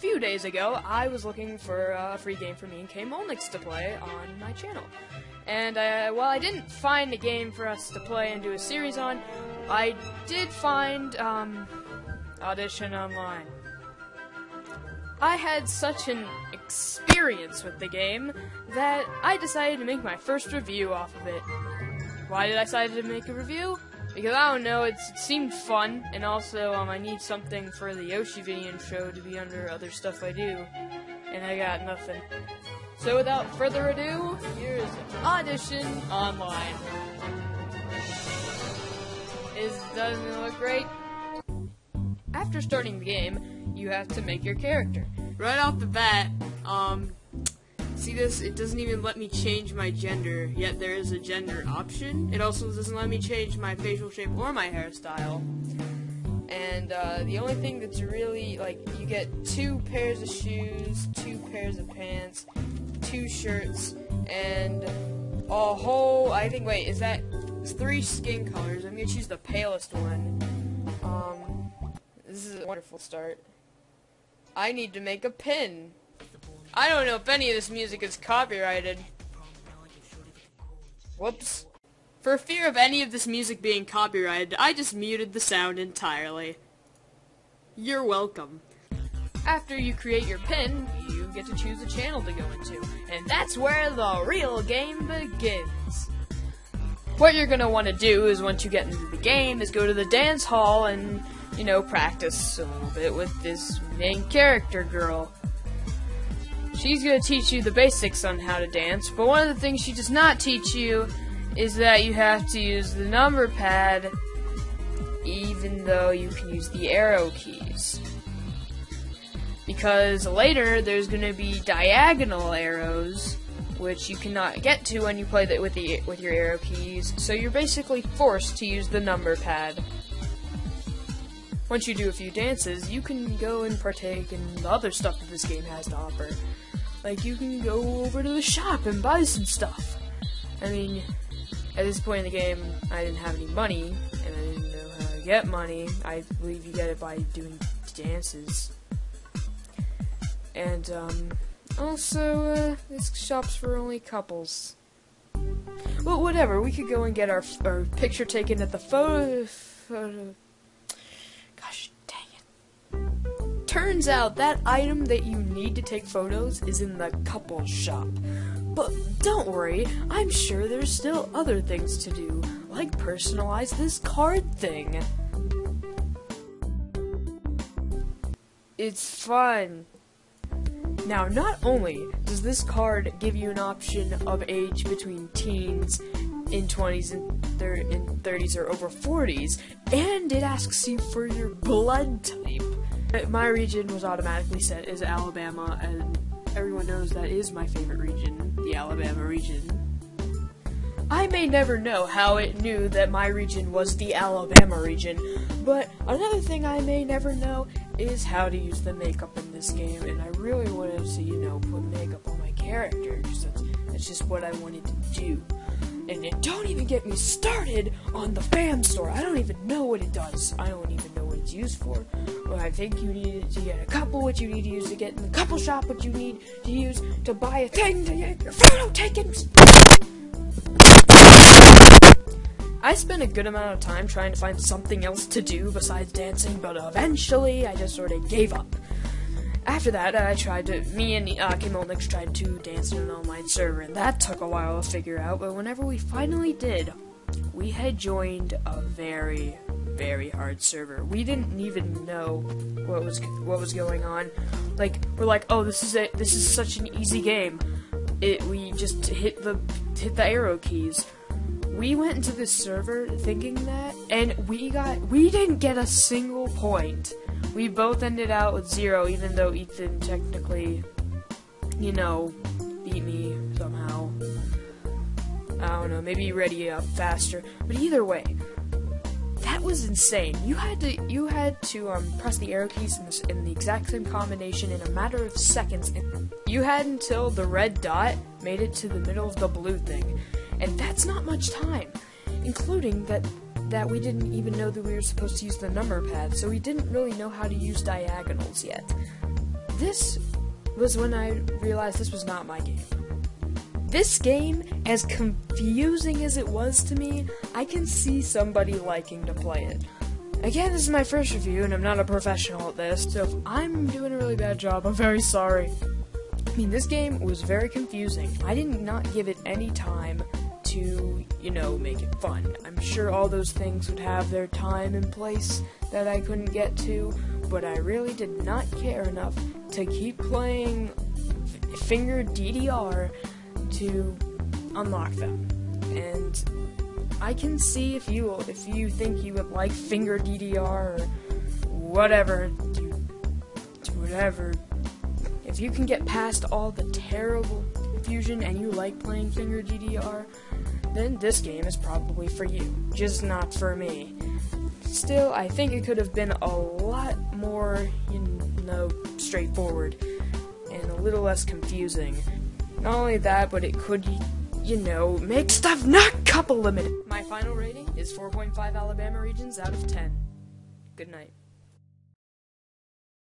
few days ago, I was looking for a free game for me and K Molnix to play on my channel. And while I didn't find a game for us to play and do a series on, I did find Audition online. I had such an experience with the game that I decided to make my first review off of it. Why did I decide to make a review? Because, I don't know, it seemed fun, and also, I need something for the YoshiViddy show to be under other stuff I do, and I got nothing. So without further ado, here's Audition Online. Doesn't it look great? After starting the game, you have to make your character. Right off the bat, see this? It doesn't even let me change my gender, yet there is a gender option. It also doesn't let me change my facial shape or my hairstyle. And the only thing that's really, like, you get 2 pairs of shoes, 2 pairs of pants, 2 shirts, and a whole, it's 3 skin colors. I'm gonna choose the palest one. This is a wonderful start. I need to make a pin. I don't know if any of this music is copyrighted. Whoops. For fear of any of this music being copyrighted, I just muted the sound entirely. You're welcome. After you create your pin, you get to choose a channel to go into, and that's where the real game begins. What you're gonna want to do is, once you get into the game, is go to the dance hall and, you know, practice a little bit with this main character girl. She's gonna teach you the basics on how to dance, but one of the things she does not teach you is that you have to use the number pad, even though you can use the arrow keys. Because later, there's gonna be diagonal arrows, which you cannot get to when you play with your arrow keys, so you're basically forced to use the number pad. Once you do a few dances, you can go and partake in the other stuff that this game has to offer. Like, you can go over to the shop and buy some stuff. I mean, at this point in the game, I didn't have any money, and I didn't know how to get money. I believe you get it by doing dances. And, also, this shop's for only couples. Well, whatever, we could go and get our picture taken at the photo... Gosh, dang it. Turns out that item that you need to take photos is in the couple shop. But don't worry, I'm sure there's still other things to do, like personalize this card thing. It's fun. Now, not only does this card give you an option of age between teens, in 20s and 30s or over 40s, and it asks you for your blood type. My region was automatically set as Alabama, and everyone knows that is my favorite region, the Alabama region. I may never know how it knew that my region was the Alabama region, but another thing I may never know is how to use the makeup in this game, and I really wanted to, you know, put makeup on my character, because that's just what I wanted to do. And don't even get me started on the fan store. I don't even know what it does. I don't even know what it's used for. Well, I think you need to get a couple, what you need to use to get in the couple shop, what you need to use to buy a thing to get your photo taken. I spent a good amount of time trying to find something else to do besides dancing, but eventually I just sort of gave up. After that, me and K Molnix tried to dance in an online server, and that took a while to figure out, but whenever we finally did, we had joined a very, very hard server. We didn't even know what was going on. Like, we're like, oh, this is such an easy game. We just hit the arrow keys. We went into this server thinking that, and we didn't get a single point. We both ended out with 0, even though Ethan technically, you know, beat me somehow. I don't know, maybe he ready up faster. But either way, that was insane. You had to press the arrow keys in the exact same combination in a matter of seconds. And you had until the red dot made it to the middle of the blue thing. And that's not much time, including that we didn't even know that we were supposed to use the number pad, so we didn't really know how to use diagonals yet. this was when I realized this was not my game. This game, as confusing as it was to me, I can see somebody liking to play it. Again, this is my first review, and I'm not a professional at this, so if I'm doing a really bad job, I'm very sorry. I mean, this game was very confusing. I did not give it any time to, make it fun. I'm sure all those things would have their time and place that I couldn't get to, but I really did not care enough to keep playing Finger DDR to unlock them. And I can see if you think you would like Finger DDR or whatever, whatever. If you can get past all the terrible confusion and you like playing Finger DDR, then this game is probably for you, just not for me. Still, I think it could have been a lot more, straightforward and a little less confusing. Not only that, but it could, make stuff not couple limited. My final rating is 4.5 Alabama regions out of 10. Good night.